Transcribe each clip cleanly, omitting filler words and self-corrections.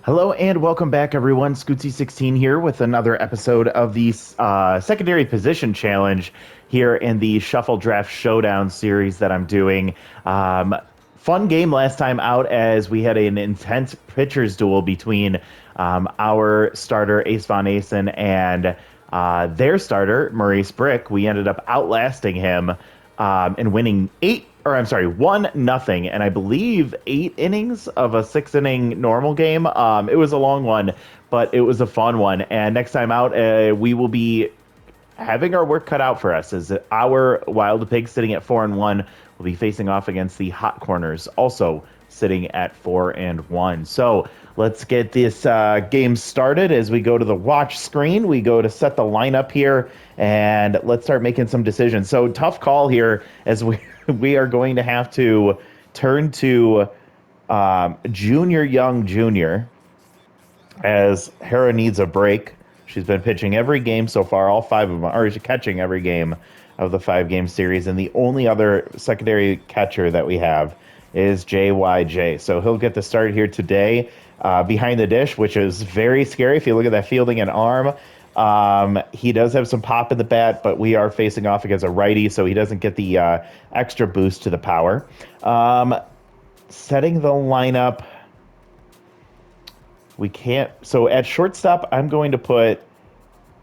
Hello and welcome back, everyone. Scootsy16 here with another episode of the Secondary Position Challenge here in the Shuffle Draft Showdown series that I'm doing. Fun game last time out as we had an intense pitchers duel between our starter, Ace Von Asen, and their starter, Maurice Brick. We ended up outlasting him and winning 1-0, and I believe 8 innings of a 6 inning normal game. It was a long one, but it was a fun one. And next time out, we will be having our work cut out for us as our Wild Pig sitting at 4-1 will be facing off against the Hot Corners, also sitting at 4-1. So let's get this game started. As we go to the watch screen, we go to set the lineup here, and let's start making some decisions. So tough call here as we are going to have to turn to Junior Young Jr. as Hera needs a break. She's been pitching every game so far, all 5 of them, or catching every game of the 5-game series. And the only other secondary catcher that we have is JYJ. So he'll get the start here today behind the dish, which is very scary. If you look at that fielding and arm, he does have some pop in the bat, but we are facing off against a righty, so he doesn't get the extra boost to the power. Setting the lineup. We can't. So at shortstop, I'm going to put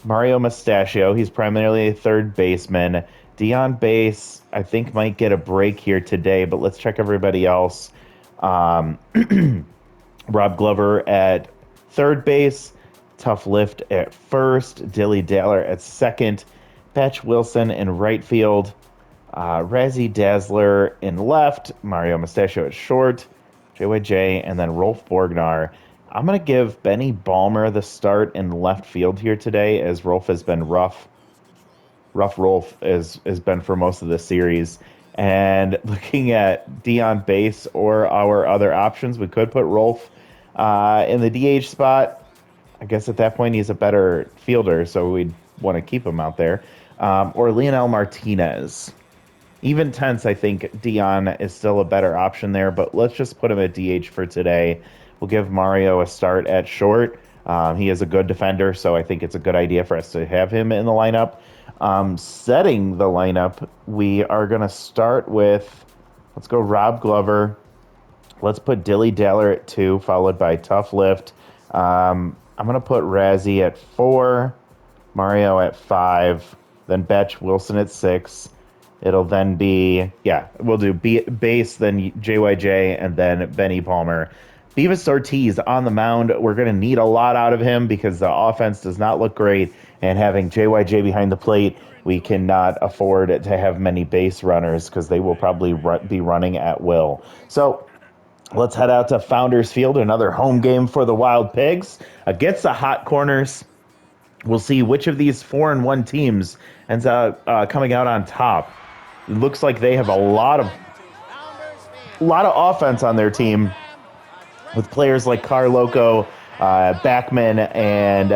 Mario Mustachio. He's primarily a third baseman. Dion Base, I think, might get a break here today, but let's check everybody else. Rob Glover at third base. Tough Lift at first. Dilly Daller at second. Patch Wilson in right field. Razzie Dazzler in left. Mario Mustachio at short. JYJ, and then Rolf Borgnar. I'm going to give Benny Balmer the start in left field here today, as Rolf has been rough. Rough Rolf has been for most of the series. And looking at Dion Base or our other options, we could put Rolf in the DH spot. I guess at that point he's a better fielder, so we'd want to keep him out there. Or Leonel Martinez. Even tense, I think Dion is still a better option there, but let's just put him at DH for today. We'll give Mario a start at short. He is a good defender, so I think it's a good idea for us to have him in the lineup. Setting the lineup, we are going to start with, let's go Rob Glover. Let's put Dilly Daller at 2, followed by Tough Lift. I'm going to put Razzie at 4, Mario at 5, then Betch Wilson at 6. It'll then be, we'll do Base, then JYJ, and then Benny Palmer. Beavis Ortiz on the mound. We're going to need a lot out of him because the offense does not look great, and having JYJ behind the plate, we cannot afford to have many base runners because they will probably be running at will. So let's head out to Founders Field, another home game for the Wild Pigs against the Hot Corners. We'll see which of these 4-1 teams ends up coming out on top. It looks like they have a lot of offense on their team, with players like Carloco, Backman, and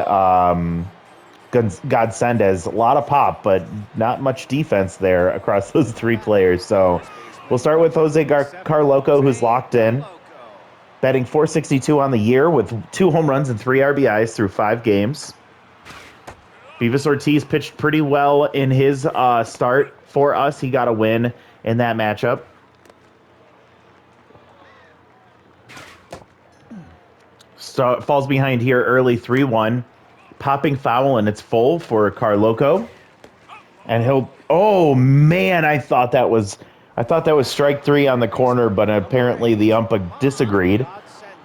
Godsendez. A lot of pop, but not much defense there across those 3 players. So we'll start with Jose Carloco, who's locked in, batting .462 on the year with 2 home runs and 3 RBIs through 5 games. Beavis Ortiz pitched pretty well in his start for us. He got a win in that matchup. So falls behind here early 3-1. Popping foul, and it's full for Carloco. And he'll, oh man, I thought that was strike 3 on the corner, but apparently the ump disagreed.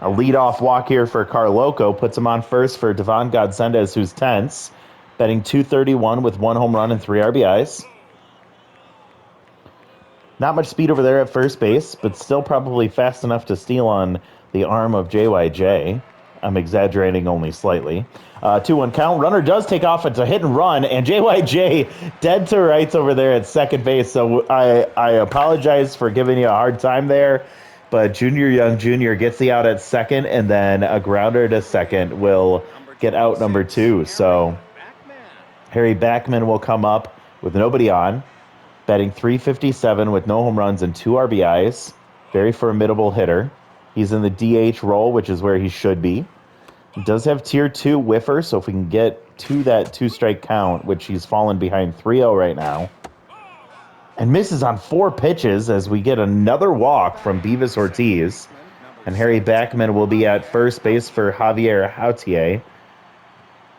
A leadoff walk here for Carloco puts him on first for Devon Godsendez, who's tense, batting .231 with 1 home run and 3 RBIs. Not much speed over there at first base, but still probably fast enough to steal on the arm of JYJ. I'm exaggerating only slightly. 2-1 count. Runner does take off. It's a hit and run, and JYJ dead to rights over there at second base. So I apologize for giving you a hard time there, but Junior Young Jr. gets the out at second, and then a grounder to second will get out number 2. So Harry Backman will come up with nobody on, batting .357 with no home runs and 2 RBIs. Very formidable hitter. He's in the DH role, which is where he should be. He does have tier 2 whiffer, so if we can get to that 2-strike count, which he's fallen behind 3-0 right now, and misses on 4 pitches as we get another walk from Beavis Ortiz. And Harry Backman will be at first base for Javier Hautier.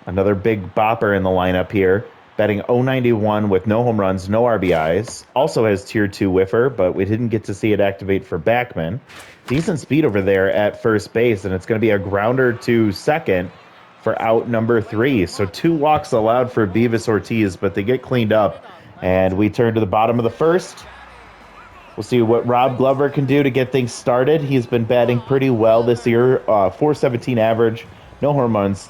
Another big bopper in the lineup here. Batting .091 with no home runs, no RBIs. Also has tier 2 whiffer, but we didn't get to see it activate for Backman. Decent speed over there at first base, and it's going to be a grounder to second for out number 3. So 2 walks allowed for Beavis Ortiz, but they get cleaned up. And we turn to the bottom of the first. We'll see what Rob Glover can do to get things started. He's been batting pretty well this year. .417 average, no home runs,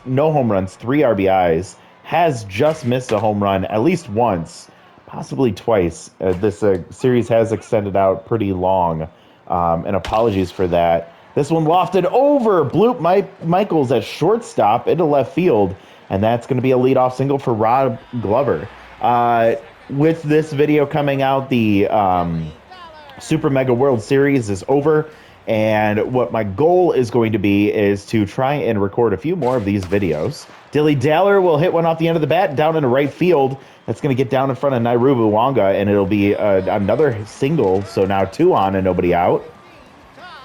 3 RBIs. Has just missed a home run at least once, possibly twice. This series has extended out pretty long, and apologies for that. This one lofted over Bloop Michaels at shortstop into left field, and that's going to be a leadoff single for Rob Glover. With this video coming out, the Super Mega World Series is over, and what my goal is going to be is to try and record a few more of these videos. Dilly Daller will hit one off the end of the bat down into right field. That's going to get down in front of Nairu Buwanga, and it'll be another single, so now 2 on and nobody out.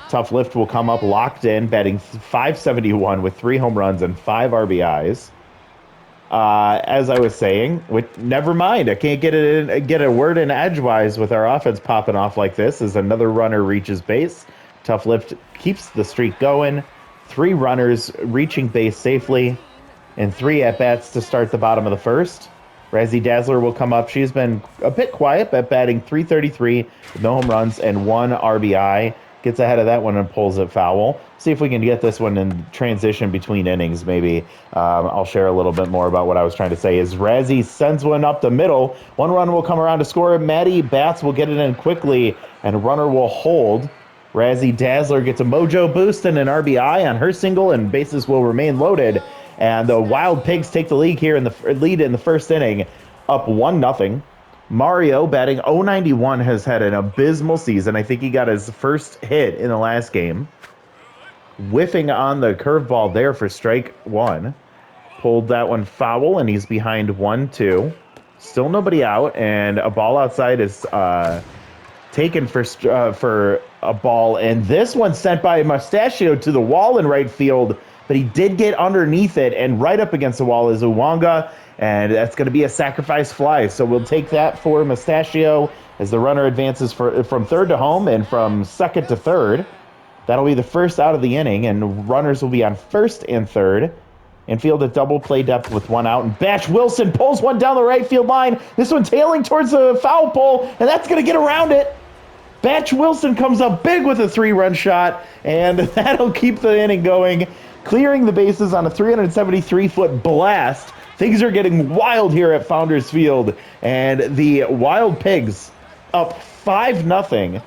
Tough Lift will come up locked in, batting .571 with 3 home runs and 5 RBIs. As I was saying, never mind. I can't get a word in edgewise with our offense popping off like this as another runner reaches base. Tough Lift keeps the streak going. 3 runners reaching base safely, and 3 at-bats to start the bottom of the first. Razzie Dazzler will come up. She's been a bit quiet, but batting .333 with no home runs and 1 RBI. Gets ahead of that one and pulls it foul. See if we can get this one in transition between innings, maybe. I'll share a little bit more about what I was trying to say. As Razzie sends one up the middle, 1 run will come around to score. Maddie Bats will get it in quickly, and a runner will hold. Razzie Dazzler gets a mojo boost and an RBI on her single, and bases will remain loaded. And the Wild Pigs take the lead here in the first inning, up 1-0. Mario, batting .091, has had an abysmal season. I think he got his first hit in the last game. Whiffing on the curveball there for strike 1. Pulled that one foul, and he's behind 1-2. Still nobody out, and a ball outside is taken for a ball. And this one sent by Mustachio to the wall in right field, but he did get underneath it, and right up against the wall is Uwanga, and that's going to be a sacrifice fly. So we'll take that for Mustachio as the runner advances from third to home and from second to third. That'll be the first out of the inning, and runners will be on first and third. Infield at double play depth with 1 out, and Batch Wilson pulls one down the right field line. This one tailing towards the foul pole, and that's going to get around it. Batch Wilson comes up big with a 3-run shot, and that'll keep the inning going, clearing the bases on a 373-foot blast. Things are getting wild here at Founders Field, and the Wild Pigs up 5-0.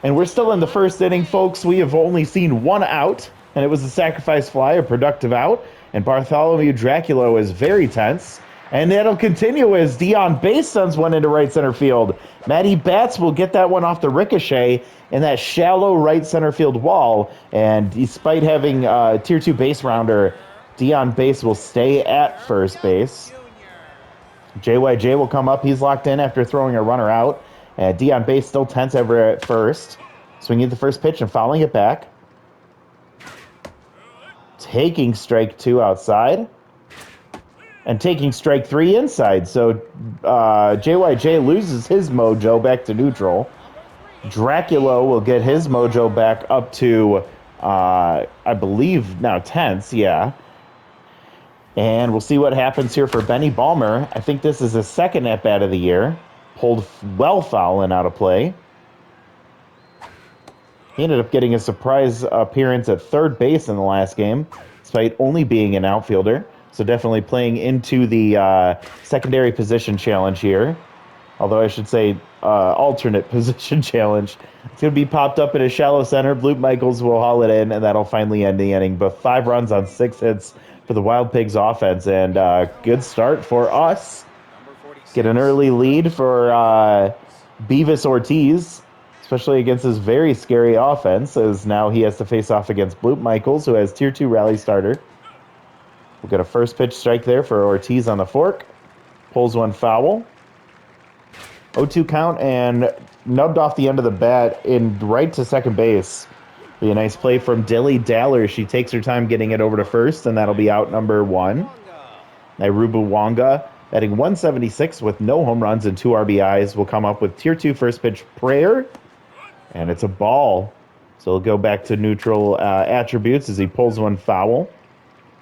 And we're still in the first inning, folks. We have only seen 1 out, and it was a sacrifice fly, a productive out. And Bartholomew Dracula is very tense. And that'll continue as Dion Base sends one into right center field. Maddie Bats will get that one off the ricochet in that shallow right center field wall. And despite having tier 2 base rounder, Dion Base will stay at first base. JYJ will come up. He's locked in after throwing a runner out. Dion Base still tense over at first. Swinging the first pitch and fouling it back. Taking strike 2 outside. And taking strike 3 inside. So JYJ loses his mojo back to neutral. Dracula will get his mojo back up to, I believe, now tense, yeah. And we'll see what happens here for Benny Balmer. I think this is his second at-bat of the year. Pulled well foul and out of play. He ended up getting a surprise appearance at third base in the last game, despite only being an outfielder. So definitely playing into the secondary position challenge here. Although I should say alternate position challenge. It's going to be popped up in a shallow center. Bloop Michaels will haul it in, and that'll finally end the inning. But 5 runs on 6 hits for the Wild Pigs offense, and good start for us. Get an early lead for Beavis Ortiz, especially against his very scary offense, as now he has to face off against Bloop Michaels, who has tier 2 rally starter. We'll get a first pitch strike there for Ortiz on the fork. Pulls one foul. 0-2 count and nubbed off the end of the bat in right to second base. Be a nice play from Dilly Daller. She takes her time getting it over to first, and that'll be out number 1. Nairubu Wanga, batting 176 with no home runs and 2 RBIs, will come up with Tier 2 first pitch prayer, and it's a ball. So he'll go back to neutral attributes as he pulls one foul.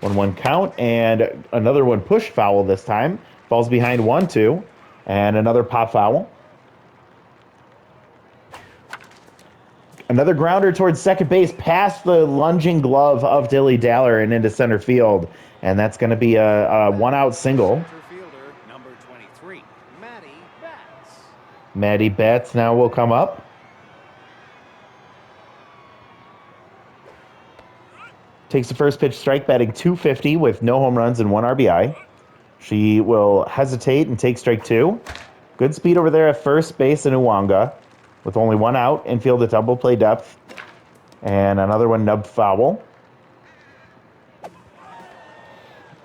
1-1 count, and another one push foul this time. Falls behind 1-2, and another pop foul. Another grounder towards second base past the lunging glove of Dilly Daller and into center field. And that's going to be a one-out single. Number 23, Maddie Betts. Maddie Betts now will come up. Takes the first pitch strike, batting 250 with no home runs and 1 RBI. She will hesitate and take strike 2. Good speed over there at first base in Uwanga. With only 1 out, infield at double play depth. And another one nubbed foul.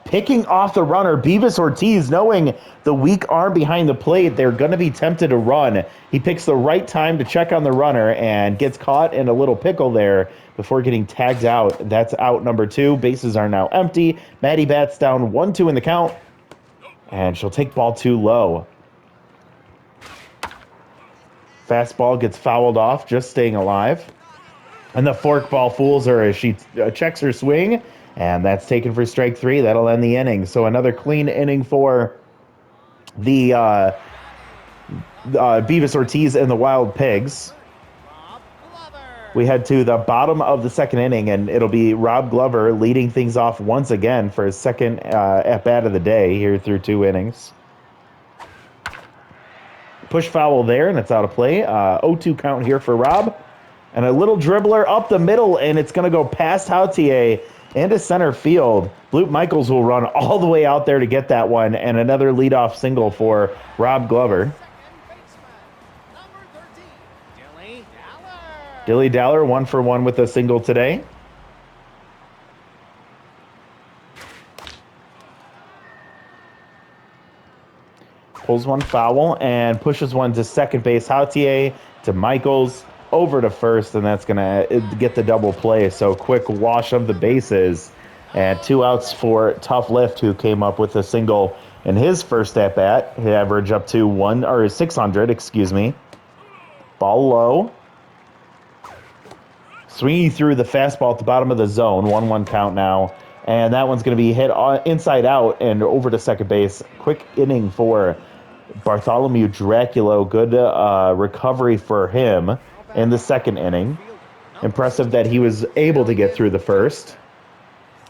Picking off the runner, Beavis Ortiz, knowing the weak arm behind the plate, they're going to be tempted to run. He picks the right time to check on the runner and gets caught in a little pickle there before getting tagged out. That's out number 2. Bases are now empty. Maddie Betts down 1-2 in the count. And she'll take ball 2 low. Fastball gets fouled off, just staying alive. And the forkball fools her as she checks her swing. And that's taken for strike 3. That'll end the inning. So another clean inning for the Beavis Ortiz and the Wild Pigs. We head to the bottom of the second inning, and it'll be Rob Glover leading things off once again for his second at-bat of the day here through 2 innings. Push foul there, and it's out of play. 0-2 count here for Rob. And a little dribbler up the middle, and it's going to go past Hautier into center field. Blute Michaels will run all the way out there to get that one, and another leadoff single for Rob Glover. Dilly Daller, 1 for 1 with a single today. Pulls one foul and pushes one to second base. Hautier to Michaels, over to first, and that's going to get the double play. So quick wash of the bases. And 2 outs for Tough Lift, who came up with a single in his first at-bat. He averaged up to 600, excuse me. Ball low. Swinging through the fastball at the bottom of the zone. 1-1 count now. And that one's going to be hit inside out and over to second base. Quick inning for Bartholomew Draculo. Good recovery for him in the second inning. Impressive that he was able to get through the first.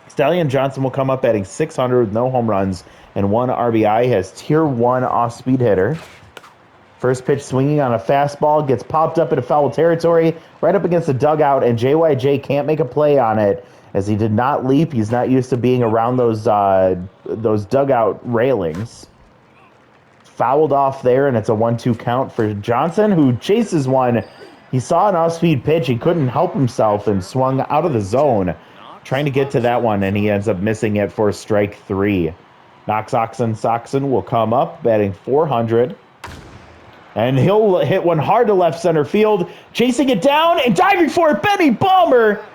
Stallion Johnson will come up batting 600 with no home runs and 1 RBI. Has tier 1 off-speed hitter. First pitch swinging on a fastball, gets popped up into foul territory, right up against the dugout, and JYJ can't make a play on it as he did not leap. He's not used to being around those dugout railings. Fouled off there, and it's a 1-2 count for Johnson, who chases one. He saw an off-speed pitch. He couldn't help himself and swung out of the zone, trying to get to that one, and he ends up missing it for strike 3. Knox Soxon will come up, batting 400. And he'll hit one hard to left center field, chasing it down and diving for it, Benny Balmer.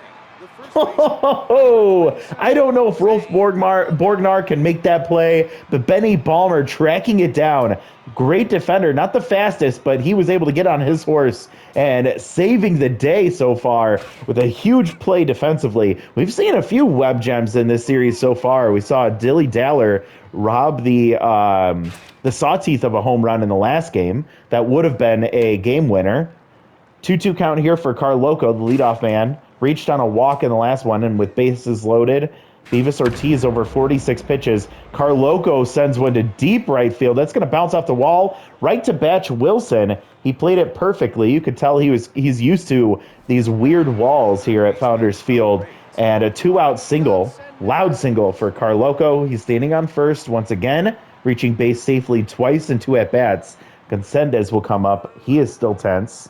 I don't know if Rolf Borgnar can make that play, but Benny Balmer tracking it down. Great defender, not the fastest, but he was able to get on his horse and saving the day so far with a huge play defensively. We've seen a few web gems in this series so far. We saw Dilly Daller rob the sawteeth of a home run in the last game. That would have been a game winner. 2-2 count here for Carloco, the leadoff man. Reached on a walk in the last one, and with bases loaded, Beavis Ortiz over 46 pitches. Carloco sends one to deep right field. That's going to bounce off the wall right to Batch Wilson. He played it perfectly. You could tell he's used to these weird walls here at Founders Field. And a 2-out single, loud single for Carloco. He's standing on first once again, reaching base safely twice in 2 at-bats. Gonçalves will come up. He is still tense.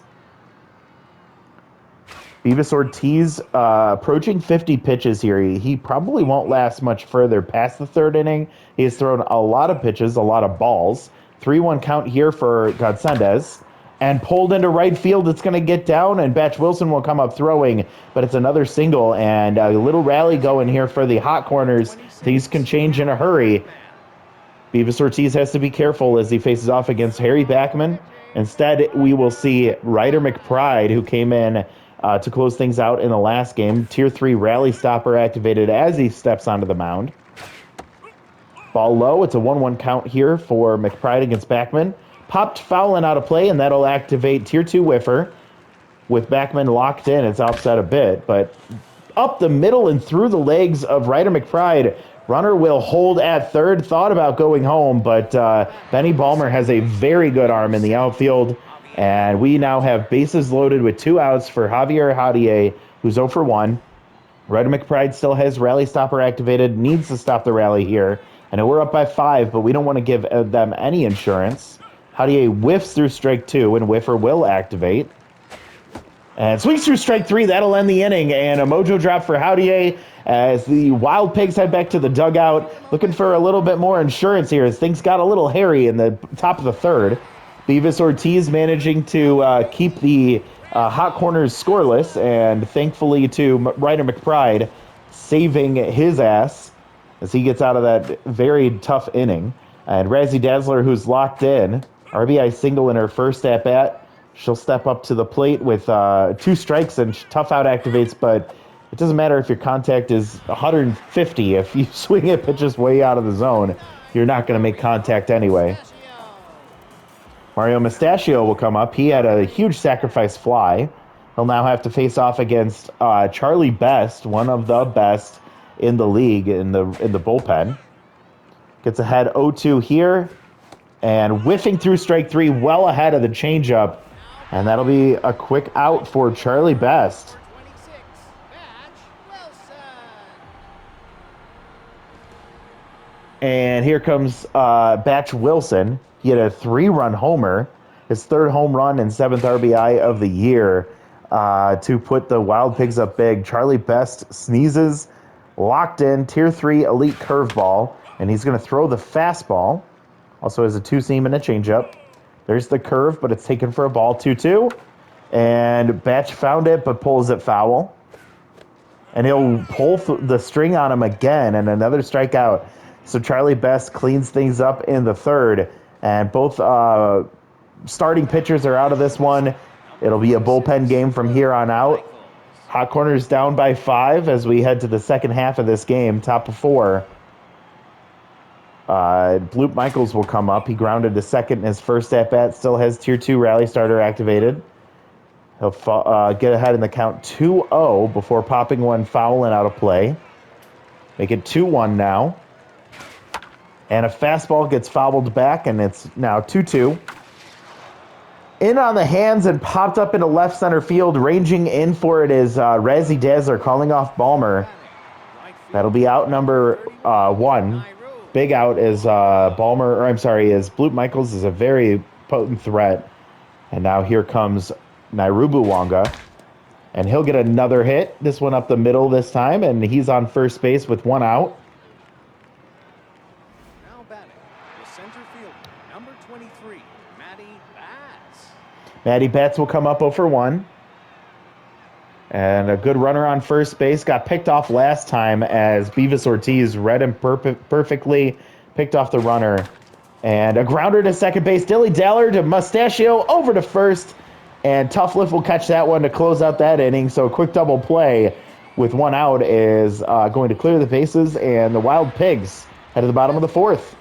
Beavis Ortiz approaching 50 pitches here. He probably won't last much further past the third inning. He has thrown a lot of pitches, a lot of balls. 3-1 count here for Godsendez. And pulled into right field. It's going to get down, and Batch Wilson will come up throwing, but it's another single, and a little rally going here for the hot corners. Things can change in a hurry. Beavis Ortiz has to be careful as he faces off against Harry Backman. Instead, we will see Ryder McBride, who came in to close things out in the last game. Tier 3 rally stopper activated as he steps onto the mound. Ball low. It's a 1-1 count here for McBride against Backman. Popped foul and out of play, and that'll activate Tier 2 whiffer. With Backman locked in, it's offset a bit, but up the middle and through the legs of Ryder McBride. Runner will hold at third. Thought about going home, but Benny Ballmer has a very good arm in the outfield. And we now have bases loaded with 2 outs for Javier Hadier, who's 0 for 1. Ryder McBride still has rally stopper activated, needs to stop the rally here. I know we're up by 5, but we don't want to give them any insurance. Hadier whiffs through strike 2, and whiffer will activate. And swings through strike 3. That'll end the inning. And a mojo drop for Hadier as the Wild Pigs head back to the dugout, looking for a little bit more insurance here as things got a little hairy in the top of the third. Beavis Ortiz managing to keep the hot corners scoreless, and thankfully to Ryder McBride saving his ass as he gets out of that very tough inning. And Razzie Dazzler, who's locked in, RBI single in her first at-bat. She'll step up to the plate with 2 strikes and tough out activates, but it doesn't matter if your contact is 150. If you swing it pitches way out of the zone, you're not going to make contact anyway. Mario Mustachio will come up. He had a huge sacrifice fly. He'll now have to face off against Charlie Best, one of the best in the league in the bullpen. Gets ahead 0-2 here, and whiffing through strike 3 well ahead of the changeup. And that'll be a quick out for Charlie Best. And here comes Batch Wilson. He had a 3-run homer, his 3rd home run and 7th RBI of the year to put the Wild Pigs up big. Charlie Best sneezes, locked in, Tier 3 elite curveball, and he's going to throw the fastball. Also has a 2-seam and a changeup. There's the curve, but it's taken for a ball, 2-2. And Batch found it, but pulls it foul. And he'll pull the string on him again, and another strikeout. So Charlie Best cleans things up in the third. And both starting pitchers are out of this one. It'll be a bullpen game from here on out. Hot Corners down by 5 as we head to the second half of this game, top of 4. Bloop Michaels will come up. He grounded to second in his first at-bat. Still has Tier 2 rally starter activated. He'll get ahead in the count 2-0 before popping one foul and out of play. Make it 2-1 now. And a fastball gets fouled back, and it's now 2-2. In on the hands and popped up into left center field. Ranging in for it is Razzie Dazzler calling off Ballmer. That'll be out number 1. Big out is is Bloop Michaels is a very potent threat. And now here comes Nairubu Wanga. And he'll get another hit. This one up the middle this time, and he's on first base with 1 out. Now batting, the center fielder, number 23, Matty Batts. Matty Batts will come up 0 for 1. And a good runner on first base. Got picked off last time as Beavis Ortiz read him perfectly. Picked off the runner. And a grounder to second base. Dilly Daller to Mustachio over to first. And Tough Lift will catch that one to close out that inning. So a quick double play with 1 out is going to clear the bases. And the Wild Pigs head to the bottom of the 4th.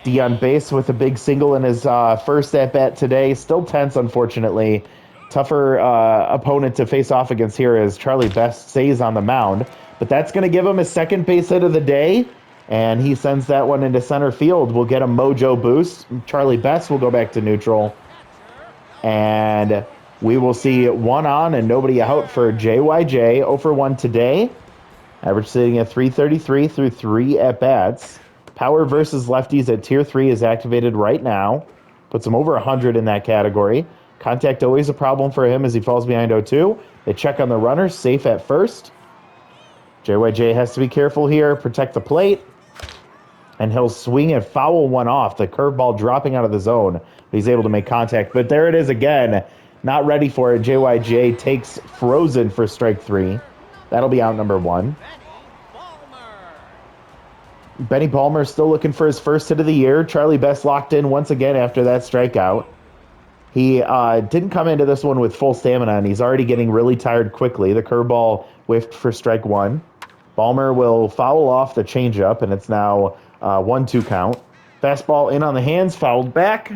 Dion base with a big single in his first at-bat today. Still tense, unfortunately. Tougher opponent to face off against here as Charlie Best stays on the mound. But that's going to give him his second base hit of the day. And he sends that one into center field. We'll get a mojo boost. Charlie Best will go back to neutral. And we will see 1 on and nobody out for JYJ. 0 for 1 today. Average sitting at 333 through 3 at-bats. Power versus lefties at Tier 3 is activated right now. Puts him over 100 in that category. Contact always a problem for him as he falls behind 0-2. They check on the runner, safe at first. JYJ has to be careful here, protect the plate. And he'll swing and foul one off. The curveball dropping out of the zone. He's able to make contact. But there it is again. Not ready for it. JYJ takes Frozen for strike 3. That'll be out number 1. Benny Palmer still looking for his first hit of the year. Charlie Best locked in once again after that strikeout. He didn't come into this one with full stamina, and he's already getting really tired quickly. The curveball whiffed for strike 1. Balmer will foul off the changeup, and it's now 1-2 count. Fastball in on the hands, fouled back.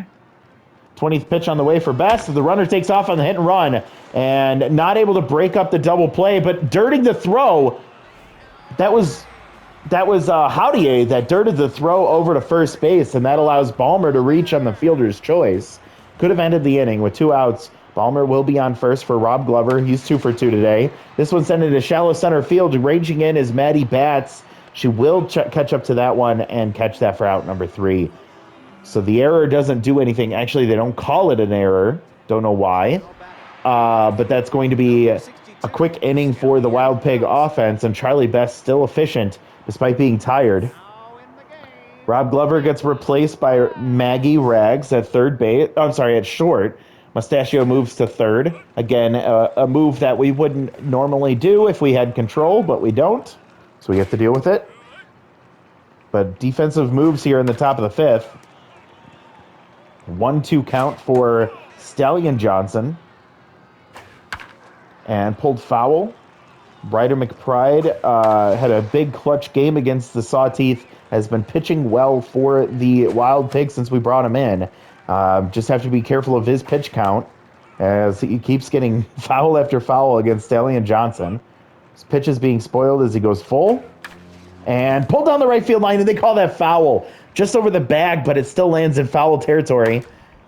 20th pitch on the way for Best. The runner takes off on the hit and run, and not able to break up the double play, but dirting the throw. That was Hautier that dirted the throw over to first base, and that allows Balmer to reach on the fielder's choice. Could have ended the inning with 2 outs. Balmer will be on first for Rob Glover. He's 2 for 2 today. This one's sent into shallow center field. Raging in is Maddie Batts. She will catch up to that one and catch that for out number 3. So the error doesn't do anything. Actually, they don't call it an error. Don't know why. But that's going to be a quick inning for the Wild Pig offense, and Charlie Best still efficient despite being tired. Rob Glover gets replaced by Maggie Rags at at short. Mustachio moves to third. Again, a move that we wouldn't normally do if we had control, but we don't. So we have to deal with it. But defensive moves here in the top of the 5th. 1-2 count for Stallion Johnson. And pulled foul. Ryder McBride had a big clutch game against the Sawteeth. Has been pitching well for the Wild Pig since we brought him in. Just have to be careful of his pitch count as he keeps getting foul after foul against Stallion Johnson. His pitch is being spoiled as he goes full. And pulled down the right field line, and they call that foul. Just over the bag, but it still lands in foul territory.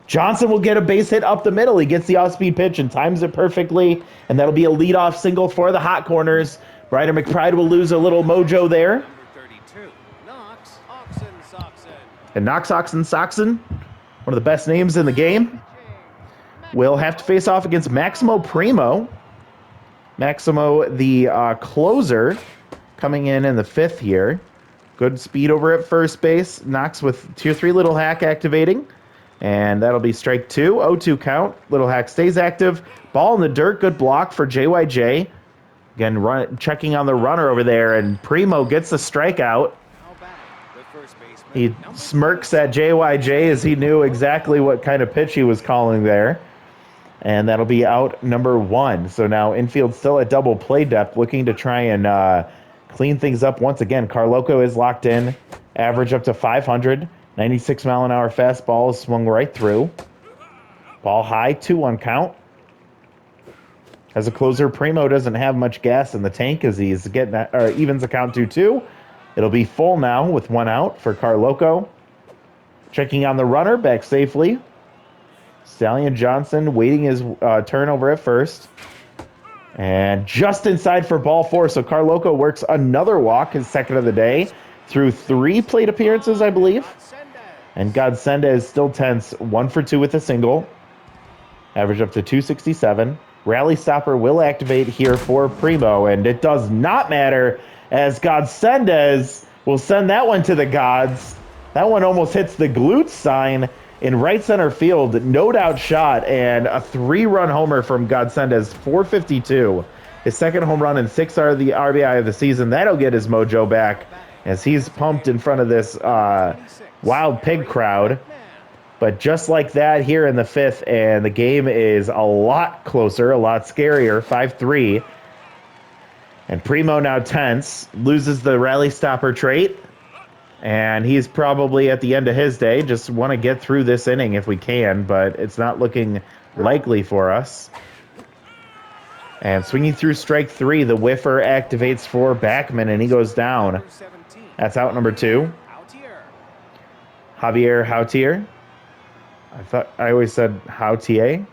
Johnson will get a base hit up the middle. He gets the off-speed pitch and times it perfectly, and that'll be a leadoff single for the Hot Corners. Ryder McBride will lose a little mojo there. And Knox Oxen Soxen, one of the best names in the game, will have to face off against Maximo Primo. Maximo, the closer, coming in the 5th here. Good speed over at first base. Knox with Tier 3 Little Hack activating. And that'll be strike 2. 0-2 count. Little Hack stays active. Ball in the dirt. Good block for JYJ. Again, checking on the runner over there. And Primo gets the strikeout. He smirks at JYJ as he knew exactly what kind of pitch he was calling there. And that'll be out number 1. So now infield still at double play depth, looking to try and clean things up once again. Carloco is locked in. Average up to 500. 96-mile-an-hour fastball is swung right through. Ball high, 2-1 count. As a closer, Primo doesn't have much gas in the tank as he's getting evens the count 2-2. It'll be full now with 1 out for Carloco. Checking on the runner, back safely. Stallion Johnson waiting his turnover at first. And just inside for ball 4, so Carloco works another walk, his second of the day, through 3 plate appearances, I believe. And Godsenda is still tense, 1 for 2 with a single. Average up to 267. Rally stopper will activate here for Primo, and it does not matter as Godsendez will send that one to the gods. That one almost hits the glute sign in right center field. No doubt shot, and a 3-run homer from Godsendez, 452. His second home run and 6 are the RBI of the season. That'll get his mojo back as he's pumped in front of this Wild Pig crowd. But just like that here in the 5th, and the game is a lot closer, a lot scarier, 5-3. And Primo now tense, loses the rally stopper trait, and he's probably at the end of his day. Just want to get through this inning if we can, but it's not looking likely for us. And swinging through strike 3, the whiffer activates for Backman, and he goes down. That's out number 2. Javier Hautier. I always said Hautier.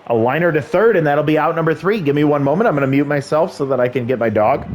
A liner to third, and that'll be out number 3. Give me 1 moment. I'm going to mute myself so that I can get my dog.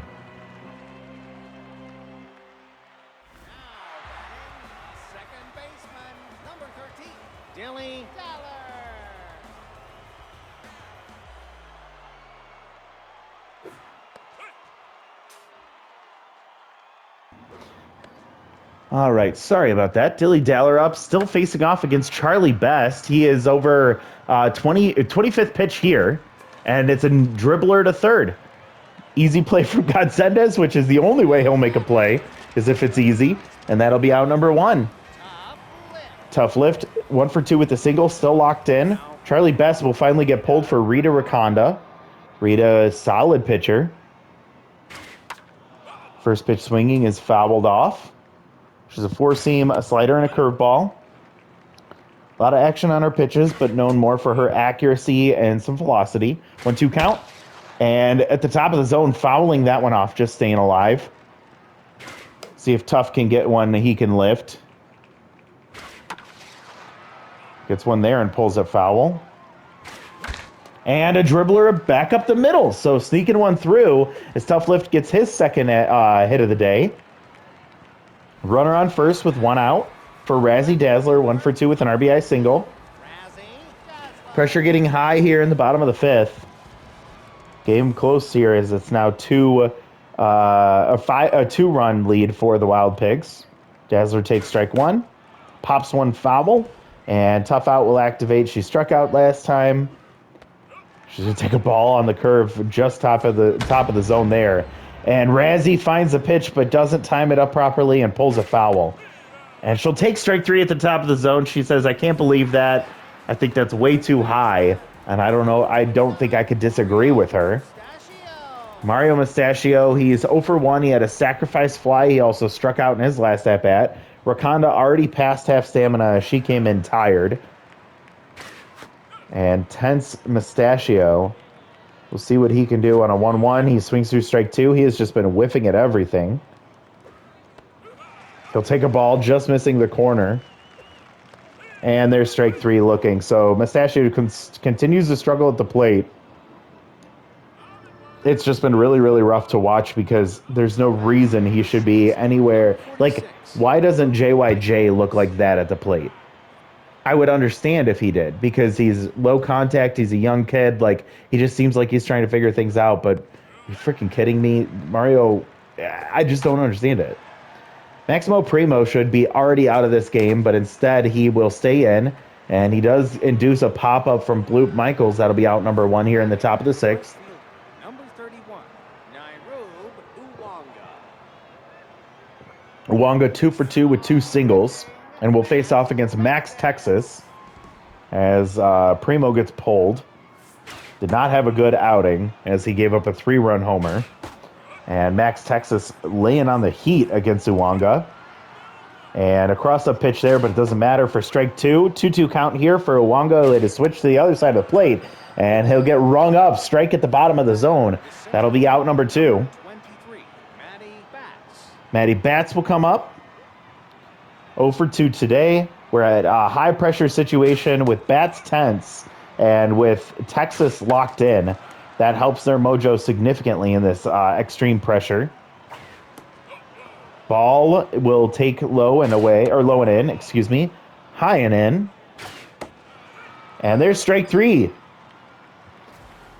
All right, sorry about that. Dilly Daller up, still facing off against Charlie Best. He is over 25th pitch here, and it's a dribbler to third. Easy play from Godsendez, which is the only way he'll make a play, is if it's easy, and that'll be out number one. Tough lift, 1 for 2 with the single, still locked in. Charlie Best will finally get pulled for Rita Rakonda. Rita, solid pitcher. First pitch swinging is fouled off. She's a four-seam, a slider, and a curveball. A lot of action on her pitches, but known more for her accuracy and some velocity. 1-2 count. And at the top of the zone, fouling that one off, just staying alive. See if Tough can get one he can lift. Gets one there and pulls a foul. And a dribbler back up the middle. So sneaking one through as Tough Lift gets his second hit of the day. Runner on first with one out for Razzie Dazzler, 1 for 2 with an RBI single. Pressure getting high here in the bottom of the fifth. Game close here as it's now a 2-run lead for the Wild Pigs. Dazzler takes strike one, pops one foul, and Tough Out will activate. She struck out last time. She's gonna take a ball on the curve, just top of the zone there. And Razzie finds the pitch but doesn't time it up properly and pulls a foul. And she'll take strike three at the top of the zone. She says, I can't believe that. I think that's way too high. And I don't know, I don't think I could disagree with her. Mario Mustachio, he's 0 for 1. He had a sacrifice fly. He also struck out in his last at-bat. Rakonda already passed half stamina. She came in tired. And tense Mustachio. We'll see what he can do on a 1-1. He swings through strike two. He has just been whiffing at everything. He'll take a ball, just missing the corner. And there's strike three looking. So Mustachio continues to struggle at the plate. It's just been really, really rough to watch because there's no reason he should be anywhere. Like, why doesn't JYJ look like that at the plate? I would understand if he did because he's low contact. He's a young kid. Like, he just seems like he's trying to figure things out. But you're freaking kidding me? Mario, I just don't understand it. Maximo Primo should be already out of this game, but instead he will stay in. And he does induce a pop-up from Bloop Michaels. That'll be out number one here in the top of the sixth. Number 31, Nairub Uwanga. Uwanga 2 for 2 with two singles. And will face off against Max Texas as Primo gets pulled. Did not have a good outing as he gave up a 3-run homer. And Max Texas laying on the heat against Uwanga. And a cross-up pitch there, but it doesn't matter for strike two. 2-2 count here for Uwanga. It is switched to the other side of the plate. And he'll get rung up. Strike at the bottom of the zone. That'll be out number 2. 23, Maddie Batts will come up. 0 for 2 today. We're at a high-pressure situation with Bats tense and with Texas locked in. That helps their mojo significantly in this extreme pressure. Ball will take low and away, or low and in, excuse me. High and in. And there's strike three.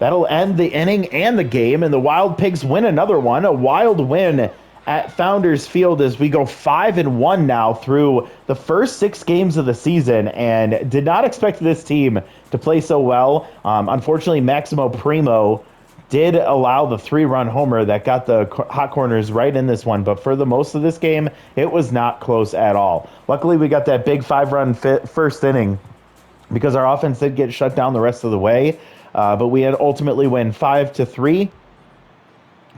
That'll end the inning and the game, and the Wild Pigs win another one. A wild win at Founders Field as we go 5-1 now through the first 6 games of the season, and did not expect this team to play so well. Unfortunately, Maximo Primo did allow the 3-run homer that got the hot corners right in this one, but for the most of this game, it was not close at all. Luckily, we got that big 5-run first inning because our offense did get shut down the rest of the way, but we had ultimately win 5-3.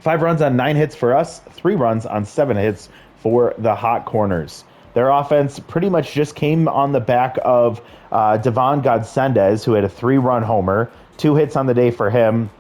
5 runs on 9 hits for us, 3 runs on 7 hits for the hot corners. Their offense pretty much just came on the back of Devon Godsendez, who had a 3-run homer, 2 hits on the day for him,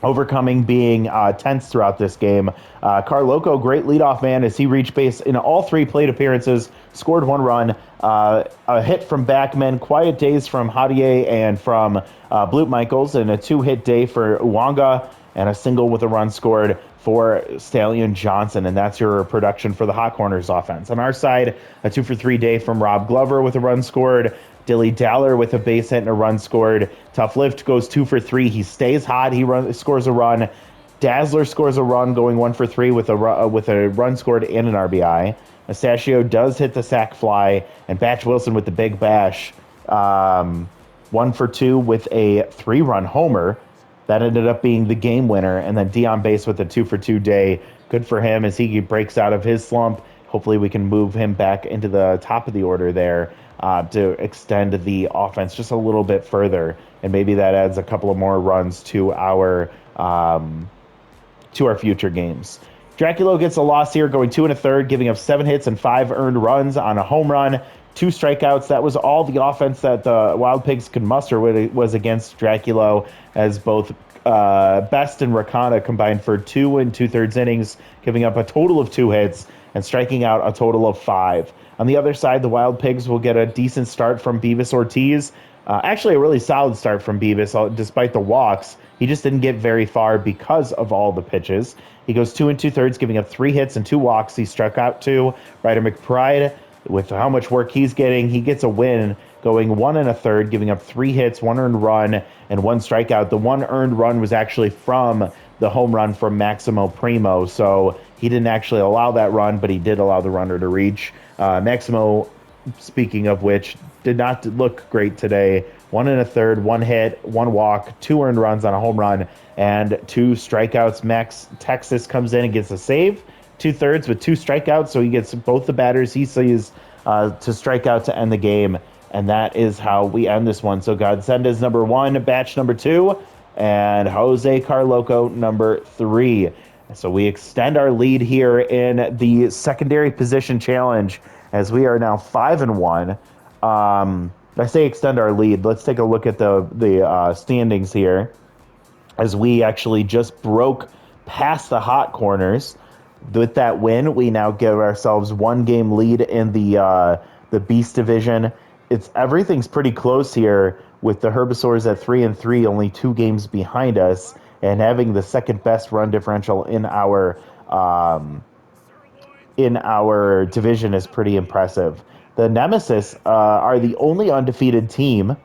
overcoming being tense throughout this game. Carloco, great leadoff man as he reached base in all 3 plate appearances, scored 1 run, a hit from Backman, quiet days from Hadier and from Bloop Michaels, and a 2-hit day for Uwanga, and a single with a run scored for Stallion Johnson, and that's your production for the Hot Corners offense. On our side, a 2 for 3 day from Rob Glover with a run scored, Dilly Daller with a base hit and a run scored. Tough Lift goes 2 for 3. He stays hot. He scores a run. Dazzler scores a run, going 1 for 3 with a run scored and an RBI. Mustachio does hit the sac fly, and Batch Wilson with the big bash, 1 for 2 with a 3-run homer. That ended up being the game winner, and then Dion Base with a 2 for 2 day. Good for him as he breaks out of his slump. Hopefully, we can move him back into the top of the order there to extend the offense just a little bit further, and maybe that adds a couple of more runs to our future games. Draculo gets a loss here, going 2 1/3, giving up 7 hits and 5 earned runs on a home run, 2 strikeouts. That was all the offense that the Wild Pigs could muster when it was against Draculo, as both Best and Rakana combined for 2 2/3 innings, giving up a total of 2 hits and striking out a total of 5. On the other side, the Wild Pigs will get a decent start from Beavis Ortiz. Actually, a really solid start from Beavis, despite the walks. He just didn't get very far because of all the pitches. He goes 2 2/3, giving up 3 hits and 2 walks. He struck out 2. Ryder McBride, with how much work he's getting, he gets a win, going 1 1/3, giving up 3 hits, 1 earned run, and 1 strikeout. The 1 earned run was actually from the home run from Maximo Primo, so he didn't actually allow that run, but he did allow the runner to reach. Maximo, speaking of which, did not look great today. 1 1/3, 1 hit, 1 walk, 2 earned runs on a home run, and 2 strikeouts. Max Texas comes in and gets a save, 2/3 with 2 strikeouts, so he gets both the batters he sees to strike out to end the game, and that is how we end this one. So Godsend number 1, Batch number 2, and Jose Carloco number 3. So we extend our lead here in the secondary position challenge, as we are now 5-1. I say extend our lead. Let's take a look at the standings here, as we actually just broke past the hot corners. With that win, we now give ourselves 1-game lead in the Beast division. Everything's pretty close here, with the Herbisaurs at 3-3, only 2 games behind us, and having the second best run differential in our division is pretty impressive. The Nemesis are the only undefeated team.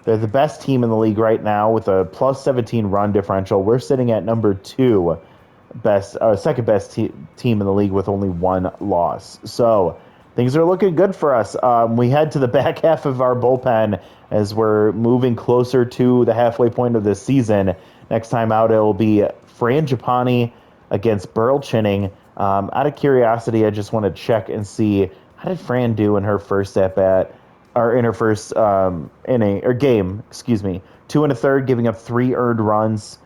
They're the best team in the league right now with a plus 17 run differential. We're sitting at number 2, second best team in the league with only 1 loss. So things are looking good for us. We head to the back half of our bullpen as we're moving closer to the halfway point of this season. Next time out, it will be Fran Japani against Burl Chinning. Out of curiosity, I just want to check and see, how did Fran do in her first at-bat, or in her first inning, or game, excuse me. 2 1/3, giving up 3 earned runs,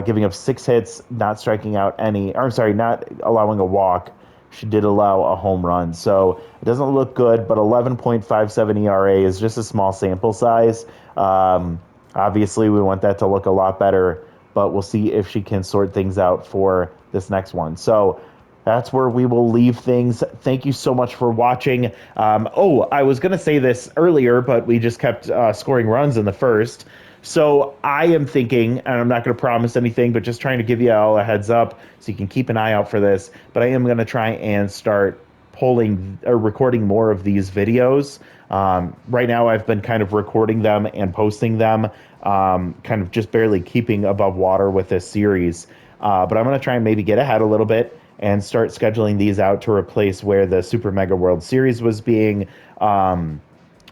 giving up 6 hits, not striking out not allowing a walk. She did allow a home run. So it doesn't look good, but 11.57 ERA is just a small sample size. Obviously, we want that to look a lot better, but we'll see if she can sort things out for this next one. So that's where we will leave things. Thank you so much for watching. I was going to say this earlier, but we just kept scoring runs in the first. So I am thinking, and I'm not going to promise anything, but just trying to give you all a heads up so you can keep an eye out for this. But I am going to try and start recording more of these videos. Right now, I've been kind of recording them and posting them, kind of just barely keeping above water with this series. But I'm going to try and maybe get ahead a little bit and start scheduling these out to replace where the Super Mega World Series was being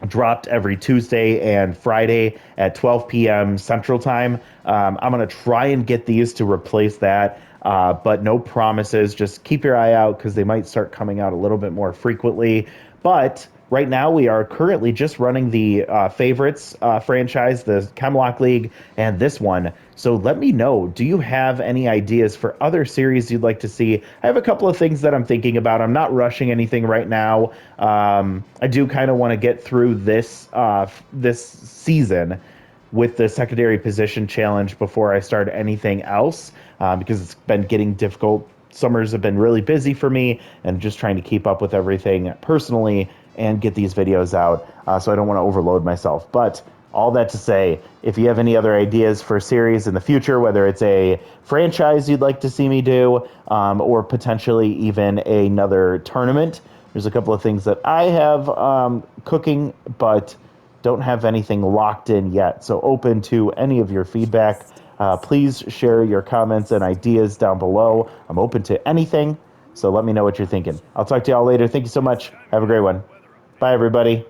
dropped every Tuesday and Friday at 12 p.m. Central Time. I'm going to try and get these to replace that, but no promises. Just keep your eye out, because they might start coming out a little bit more frequently. But right now, we are currently just running the favorites franchise, the Chemlock League, and this one. So let me know, do you have any ideas for other series you'd like to see? I have a couple of things that I'm thinking about. I'm not rushing anything right now. I do kind of want to get through this season with the secondary position challenge before I start anything else, because it's been getting difficult. Summers have been really busy for me, and just trying to keep up with everything personally and get these videos out, so I don't want to overload myself. But all that to say, if you have any other ideas for series in the future, whether it's a franchise you'd like to see me do, or potentially even another tournament, there's a couple of things that I have cooking, but don't have anything locked in yet. So open to any of your feedback. Please share your comments and ideas down below. I'm open to anything, so let me know what you're thinking. I'll talk to y'all later. Thank you so much. Have a great one. Bye, everybody.